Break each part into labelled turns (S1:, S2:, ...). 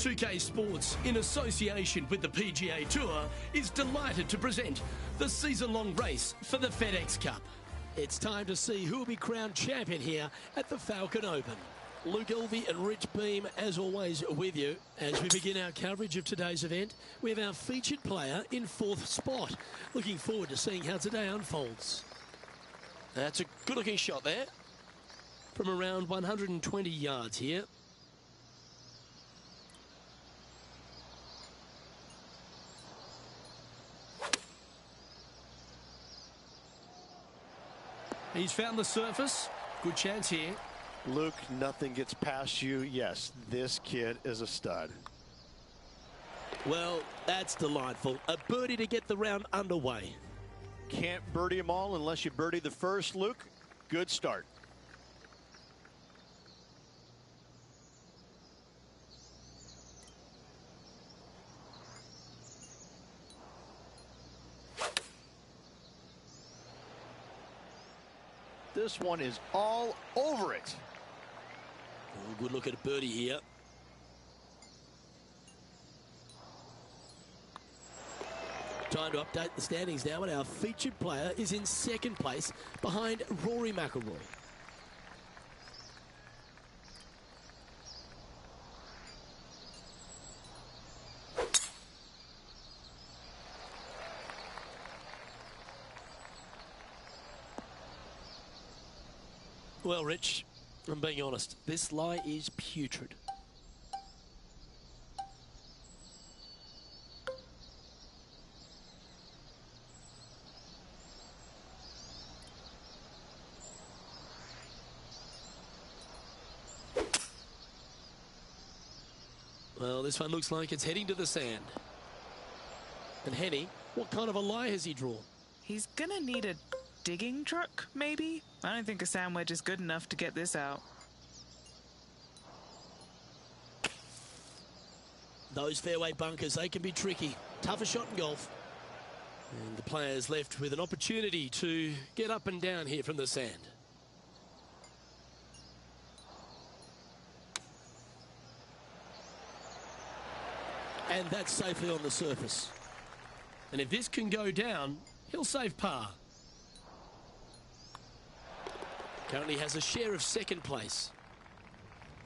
S1: 2K Sports, in association with the PGA Tour, is delighted to present the season-long race for the FedEx Cup.
S2: It's time to see who will be crowned champion here at the Falcon Open. Luke Elvey and Rich Beem, as always, with you. As we begin our coverage of today's event, we have our featured player in 4th spot. Looking forward to seeing how today unfolds. That's a good-looking shot there from around 120 yards here.
S1: He's found the surface. Good chance here.
S3: Luke, nothing gets past you. Yes, this kid is a stud.
S2: Well, that's delightful. A birdie to get the round underway.
S3: Can't birdie them all unless you birdie the first, Luke. Good start. This one is all over it.
S2: Oh, good look at a birdie here. Time to update the standings now, and our featured player is in 2nd place behind Rory McIlroy. Well, Rich, I'm being honest, this lie is putrid. Well, this one looks like it's heading to the sand. And Henny, what kind of a lie has he drawn?
S4: He's gonna need a digging truck, maybe? I don't think a sand wedge is good enough to get this out.
S2: Those fairway bunkers, they can be tricky. Tougher shot in golf. And the player's left with an opportunity to get up and down here from the sand. And that's safely on the surface.
S1: And if this can go down, he'll save par.
S2: Currently has a share of 2nd place.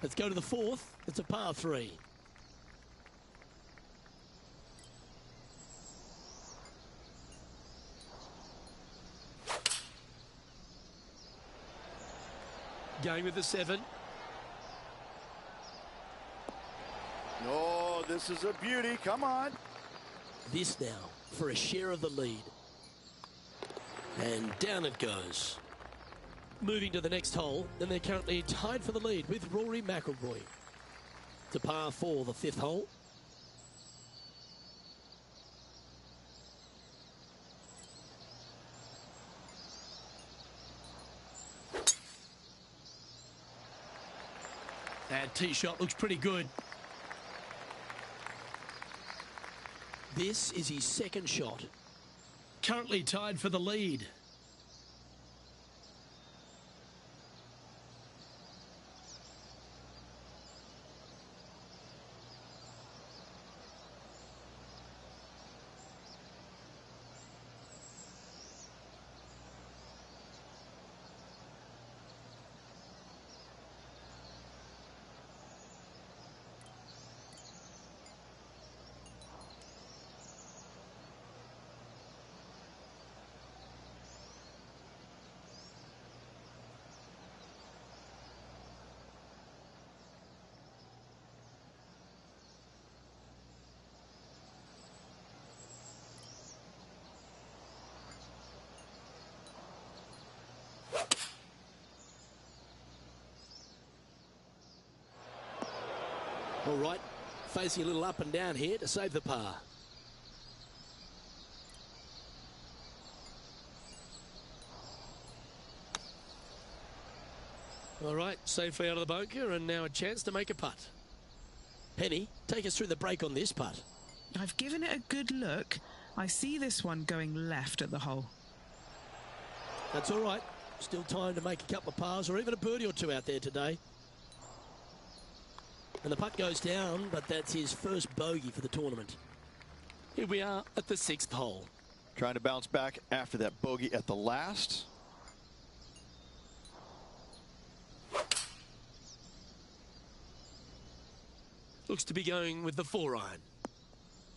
S2: Let's go to the 4th. It's a par 3. Going with the 7.
S3: Oh, this is a beauty. Come on.
S2: This now for a share of the lead. And down it goes. Moving to the next hole, and they're currently tied for the lead with Rory McIlroy. To par 4, the 5th hole.
S1: That tee shot looks pretty good.
S2: This is his 2nd shot.
S1: Currently tied for the lead.
S2: All right, facing a little up and down here to save the par. All right, safely out of the bunker, and now a chance to make a putt. Penny, take us through the break on this putt.
S4: I've given it a good look. I see this one going left at the hole.
S2: That's all right. Still time to make a couple of pars or even a birdie or two out there today. And the putt goes down, but that's his first bogey for the tournament.
S1: Here we are at the 6th hole.
S3: Trying to bounce back after that bogey at the last.
S2: Looks to be going with the 4-iron.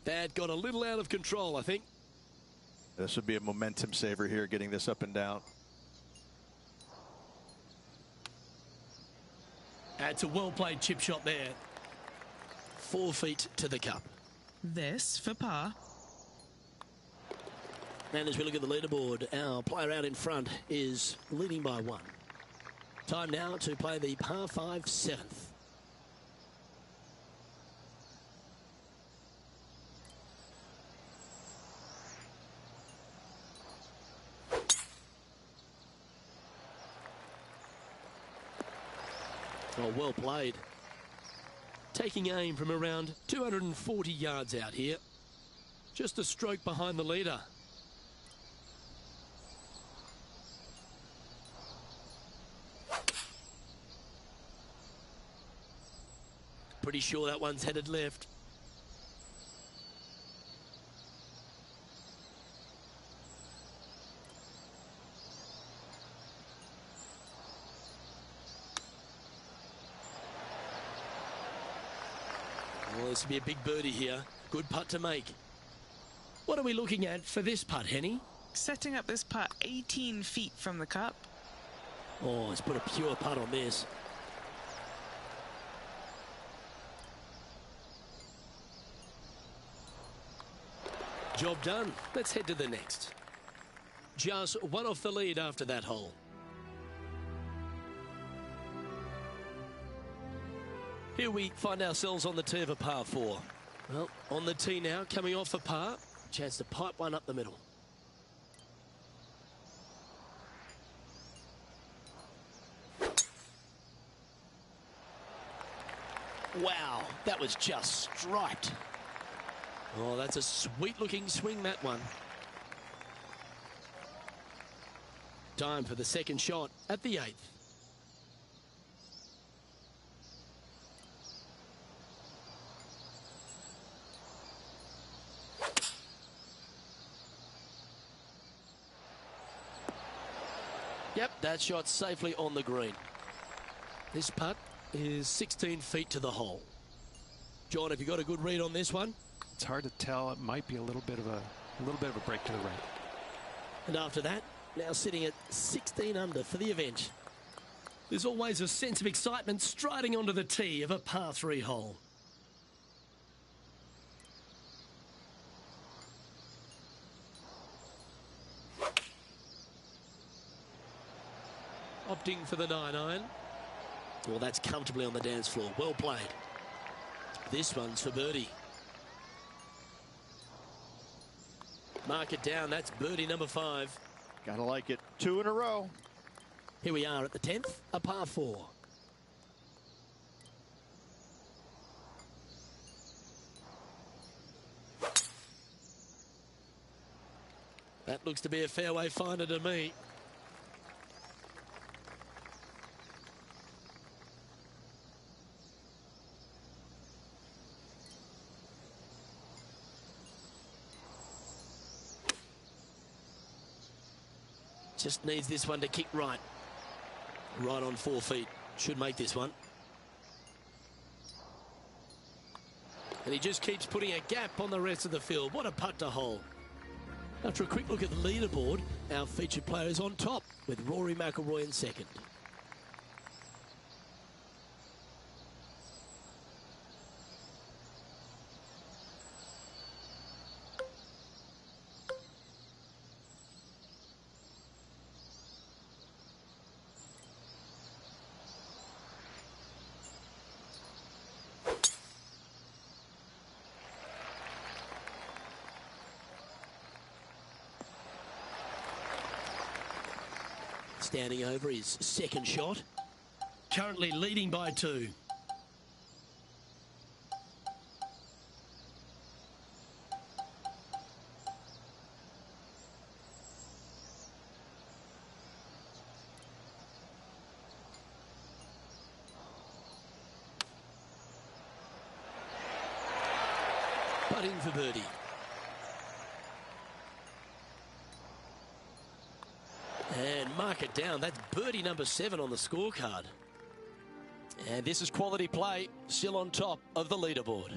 S2: That got a little out of control, I think.
S3: This would be a momentum saver here, getting this up and down.
S1: That's a well-played chip shot there.
S2: 4 feet to the cup.
S4: This for par.
S2: And as we look at the leaderboard, our player out in front is leading by 1. Time now to play the par 5 7th. Oh, well played. Taking aim from around 240 yards out here. Just a stroke behind the leader. Pretty sure that one's headed left. Well, this will be a big birdie here. Good putt to make.
S1: What are we looking at for this putt, Henny?
S4: Setting up this putt 18 feet from the cup.
S2: Oh, let's put a pure putt on this. Job done. Let's head to the next. Just 1 off the lead after that hole. Here we find ourselves on the tee of a par 4. Well, on the tee now, coming off a par. Chance to pipe one up the middle. Wow, that was just striped. Oh, that's a sweet-looking swing, that one. Time for the second shot at the 8th. Yep, that shot safely on the green. This putt is 16 feet to the hole. John, have you got a good read on this one?
S5: It's hard to tell. It might be a little bit of a break to the right.
S2: And after that, now sitting at 16 under for the event.
S1: There's always a sense of excitement striding onto the tee of a par 3 hole.
S2: Opting for the 9-iron. Well, that's comfortably on the dance floor. Well played. This one's for birdie. Mark it down. That's birdie number 5.
S3: Gotta like it. 2 in a row.
S2: Here we are at the 10th, a par 4. That looks to be a fairway finder to me. Just needs this one to kick right. Right on 4 feet. Should make this one. And he just keeps putting a gap on the rest of the field. What a putt to hole. After a quick look at the leaderboard, our featured player is on top with Rory McIlroy in second. Standing over his second shot.
S1: Currently leading by 2.
S2: putting for birdie. And mark it down. That's birdie number 7 on the scorecard. And this is quality play, still on top of the leaderboard.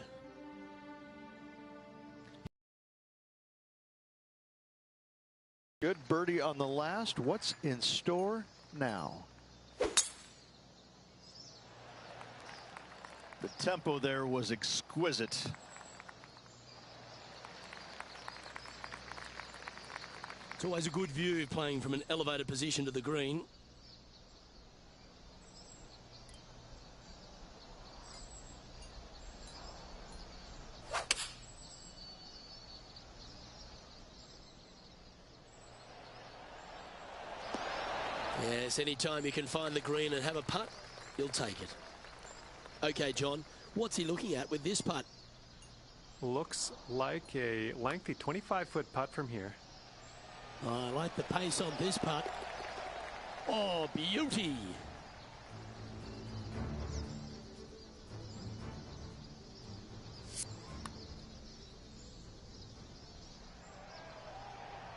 S3: Good birdie on the last. What's in store now? The tempo there was exquisite.
S2: It's always a good view playing from an elevated position to the green. Yes, anytime you can find the green and have a putt, you'll take it. Okay, John, what's he looking at with this putt?
S5: Looks like a lengthy 25-foot putt from here.
S2: I like the pace on this putt. Oh, beauty.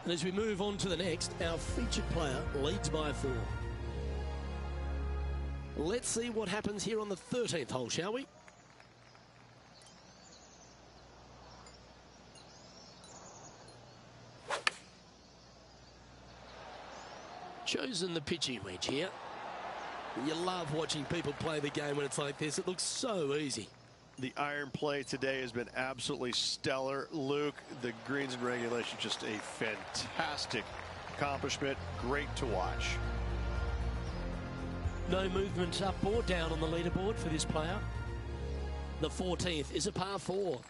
S2: And as we move on to the next, our featured player leads by 4. Let's see what happens here on the 13th hole, shall we? Chosen the pitching wedge here. You love watching people play the game when it's like this. It looks so easy.
S3: The iron play today has been absolutely stellar. Luke, the greens and regulation, just a fantastic accomplishment. Great to watch.
S2: No movement up or down on the leaderboard for this player. The 14th is a par 4.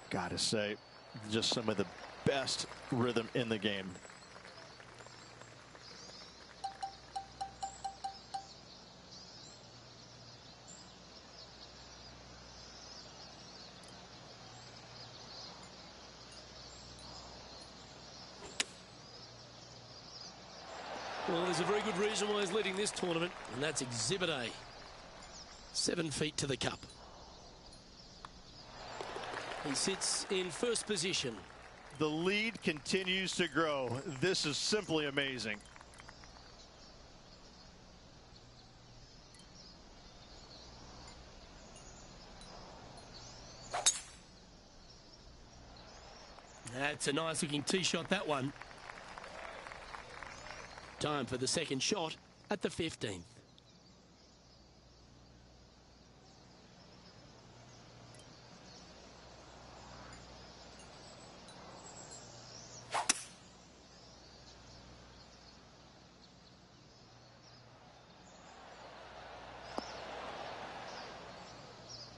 S3: Gotta say, just some of the best rhythm in the game.
S2: Well, there's a very good reason why he's leading this tournament, and that's Exhibit A. 7 feet to the cup. He sits in first position.
S3: The lead continues to grow. This is simply amazing.
S2: That's a nice looking tee shot, that one. Time for the second shot at the 15th.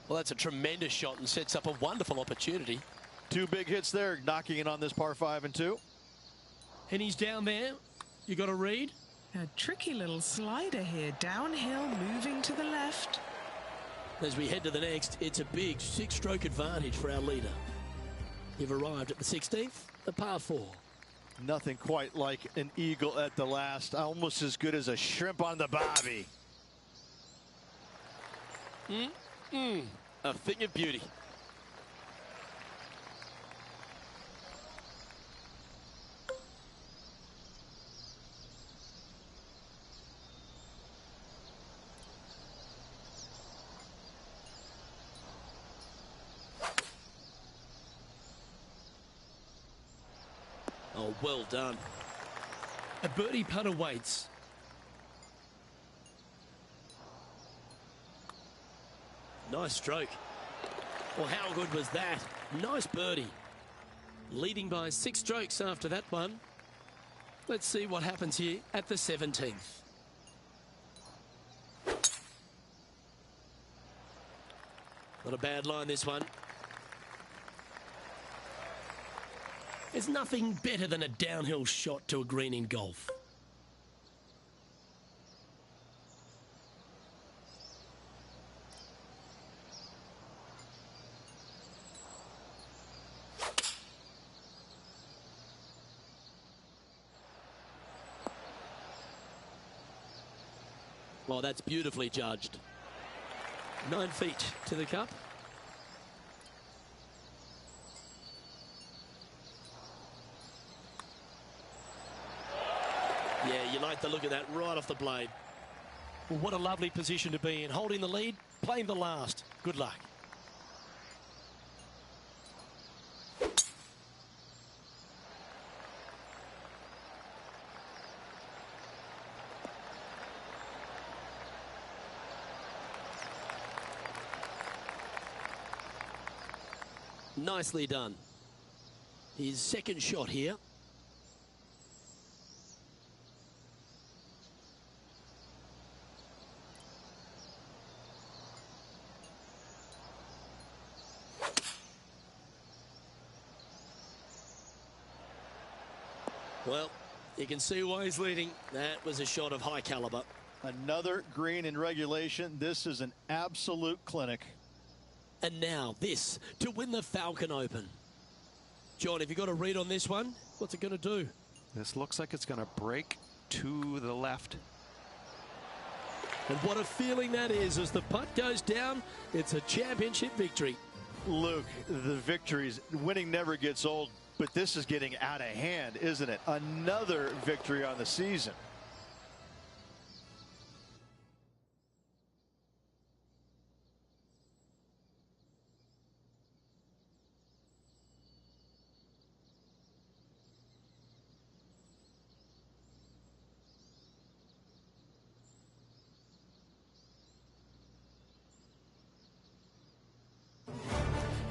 S2: Well, that's a tremendous shot and sets up a wonderful opportunity.
S3: 2 big hits there, knocking in on this par 5 and 2.
S2: And he's down there. You got to read.
S4: A tricky little slider here, downhill, moving to the left.
S2: As we head to the next, it's a big 6-stroke advantage for our leader. You've arrived at the 16th, a par 4.
S3: Nothing quite like an eagle at the last. Almost as good as a shrimp on the bobby.
S2: A thing of beauty. Oh, well done. A birdie putt awaits. Nice stroke. Well, how good was that? Nice birdie. Leading by 6 strokes after that one. Let's see what happens here at the 17th. Not a bad line, this one. There's nothing better than a downhill shot to a green in golf. Well, that's beautifully judged. 9 feet to the cup. Yeah, you like the look of that right off the blade.
S1: Well, what a lovely position to be in. Holding the lead, playing the last. Good luck.
S2: Nicely done. His second shot here. Well, you can see why he's leading. That was a shot of high caliber.
S3: Another green in regulation. This is an absolute clinic.
S2: And now this to win the Falcon Open. John, have you got a read on this one? What's it going to do?
S5: This looks like it's going to break to the left.
S2: And what a feeling that is. As the putt goes down, it's a championship victory.
S3: Luke, the victories, winning never gets old, but this is getting out of hand, isn't it? Another victory on the season.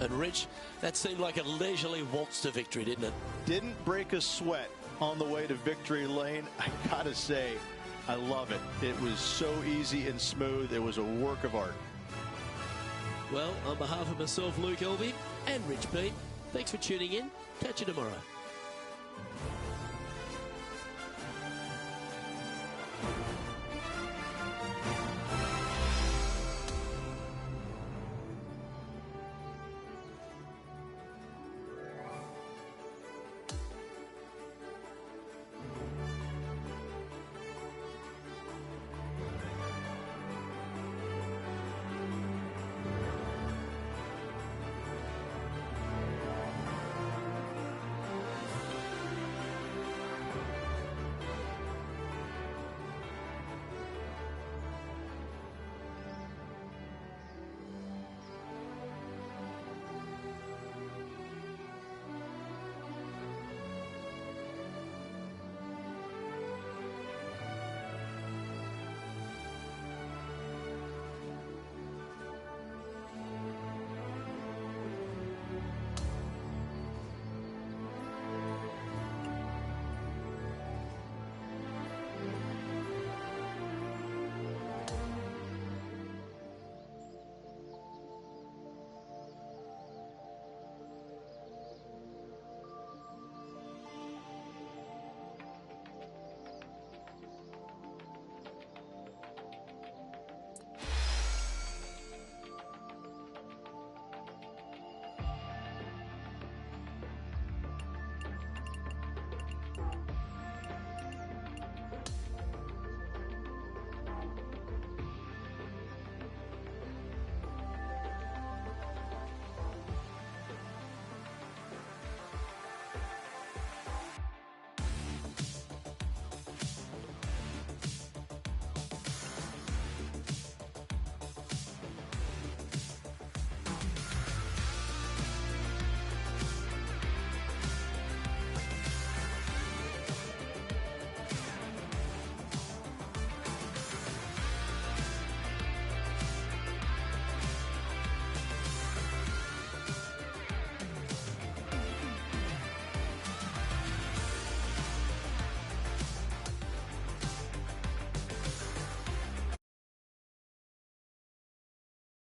S2: And Rich, that seemed like a leisurely waltz to victory, didn't it?
S3: Didn't break a sweat on the way to victory lane. I gotta say, I love it. It was so easy and smooth. It was a work of art.
S2: Well, on behalf of myself, Luke Elvy, and Rich Beem, thanks for tuning in. Catch you tomorrow.